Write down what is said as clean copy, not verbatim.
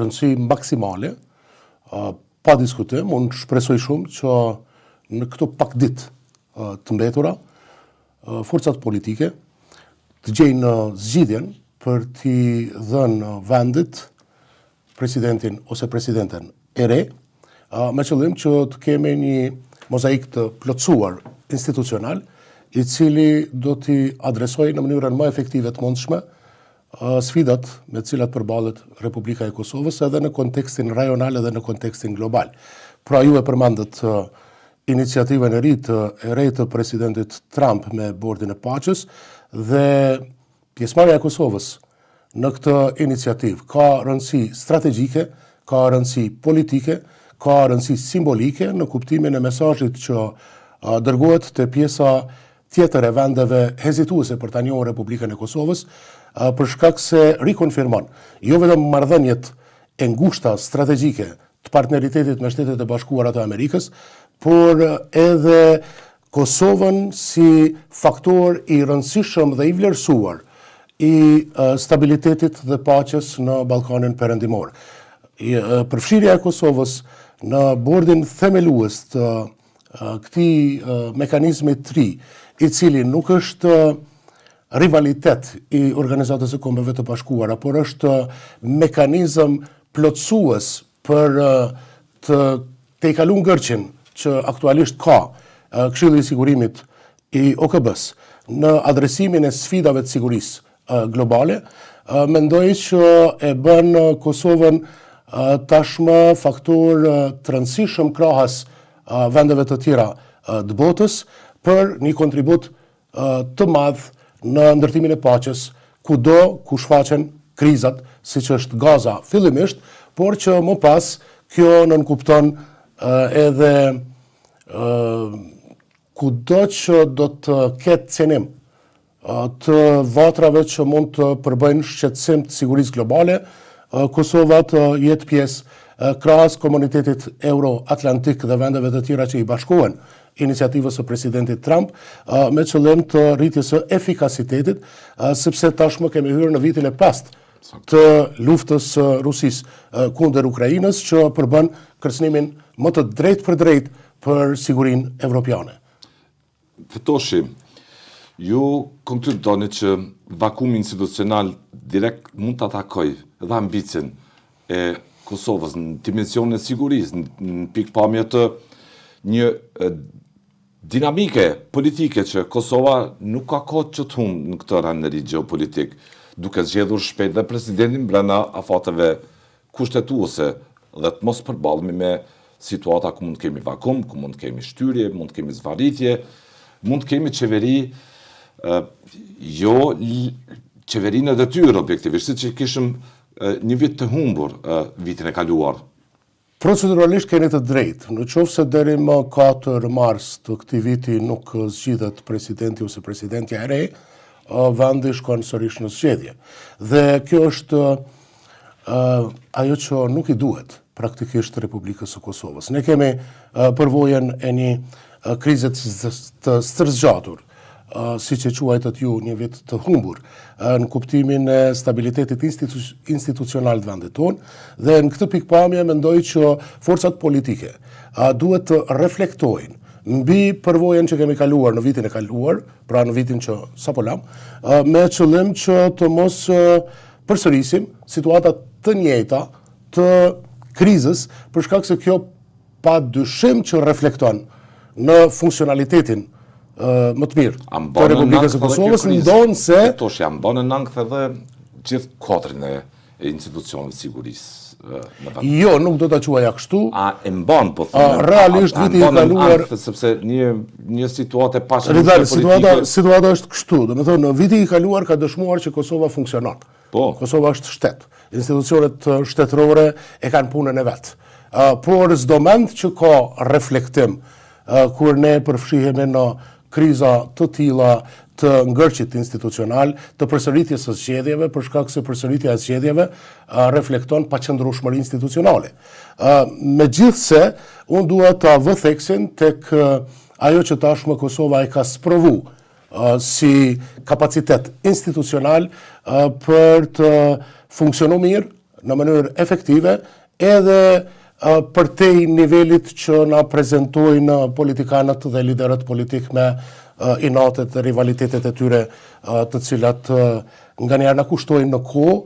rëndësi maksimale, pa diskutim, unë shpresoj shumë që në këto pak ditë të mbetura, forcat politike të gjejnë zgjidhjen për t'i dhënë vendit presidentin ose presidenten e re, me qëllim që të kemi një mozaik të plotësuar institucional, i cili do t'i adresoj në mënyrën më efektive të mundshme sfidat me cilat përballet Republika e Kosovës edhe në kontekstin rajonal edhe në kontekstin global. Pra ju e përmendët iniciativën e re të presidentit Trump me bordin e paqes dhe pjesëmarrja e Kosovës në këtë iniciativë ka rëndësi strategjike, ka rëndësi politike, ka rëndësi simbolike në kuptimin e mesazhit që dërgohet te pjesa tjetër e vendeve hezituese për ta njohur Republikën e Kosovës, për shkak se rikonfirmon jo vetëm marrëdhëniet e ngushta strategjike të partneritetit me Shtetet e Bashkuara të Amerikës, por edhe Kosovën si faktor i rëndësishëm dhe i vlerësuar i stabilitetit dhe paqes në Ballkanin Perëndimor. Përfshirja e Kosovës në bordin themelues të këtij mekanizmi të ri, i cili nuk është rivalitet i Organizatës së Kombeve të Bashkuara, por është mekanizëm plotësues për të i kaluar ngërçin që aktualisht ka Këshilli i Sigurimit i OKB-s në adresimin e sfidave të sigurisë globale, mendoj që e bën Kosovën tashmë faktor të rëndësishëm krahas vendeve të tjera të botës për një kontribut të madh në ndërtimin e paqes kudo ku shfaqen krizat, siç është Gaza fillimisht, por që më pas kjo nënkupton edhe kudo që do të ketë cenim të vatrave që mund të përbëjnë shqetësim të sigurisë globale, Kosova të jetë pjesë krahas komunitetit euro-atlantik dhe vendeve të tjera që i bashkohen iniciativës së presidentit Trump me qëllim të rritjes së efikasitetit, sepse tashmë kemi hyrë në vitin e pestë të luftës së Rusisë kundër Ukrainës, që përbën kërcënimin më të drejtë për drejtë për sigurinë evropiane. Fetoshi, ju konkludoni që vakumi institucional direkt mund të atakoj dhe ambicin e Kosovës në dimensionin e sigurisë, në pikpamje të një dinamike politike që Kosova nuk ka kohë që të humbë në këtë rannëri gjeopolitik, duke zgjedhur shpejt dhe presidentin brenda afateve kushtetuese dhe të mos përballemi me situata ku mund të kemi vakum, ku mund të kemi shtyrje, mund të kemi zvarritje, mund të kemi qeveri jo qeveri në detyrë objektivisht, siç kishim një vit të humbur vitin e kaluar. Proceduralisht keni të drejtë. Në qoftë se deri më 4 mars të këtij viti nuk zgjidhet presidenti ose presidentja e re, vendi shkon sërish në zgjedhje. Dhe kjo është ajo që nuk i duhet praktikisht Republikës së Kosovës. Ne kemi përvojën e një krize të stërzgjatur, siç e quajtët ju, një vit të humbur në kuptimin e stabilitetit institucional të vendit tonë, dhe në këtë pikpamje mendoj që forcat politike duhet të reflektojnë mbi përvojën që kemi kaluar në vitin e kaluar, pra në vitin që sapo lam, me qëllim që të mos përsërisim situata të njëjta të krizës, për shkak se kjo pa dyshim që reflekton në funksionalitetin më të mirë të Republikës së Kosovës, ndonë se Tosh jam bënë në ankth edhe gjithë kodrin e institucioneve të sigurisë në vend. Jo, nuk do ta quaja kështu. E mban po them. Realisht viti i kaluar, sepse një situatë politike. Situata është kështu, domethënë në viti i kaluar ka dëshmuar që Kosova funksionon. Po. Kosova është shtet. Institucionet shtetërore e kanë punën e vet. Por çdo mend që ka reflektim kur ne përfshihemi në kriza të tilla të ngërçit institucional, të përsëritjes së zgjedhjeve, për shkak se përsëritja e zgjedhjeve reflekton paqëndrueshmëri institucionale. Megjithse, unë dua ta vë theksin tek ajo që tashmë Kosova e ka sprovu si kapacitet institucional për të funksionuar mirë në mënyrë efektive edhe për te nivelit që na prezentojnë politikanët dhe liderët politik me inatet dhe rivalitetet e tyre të cilat nga njerë na kushtojnë në kohë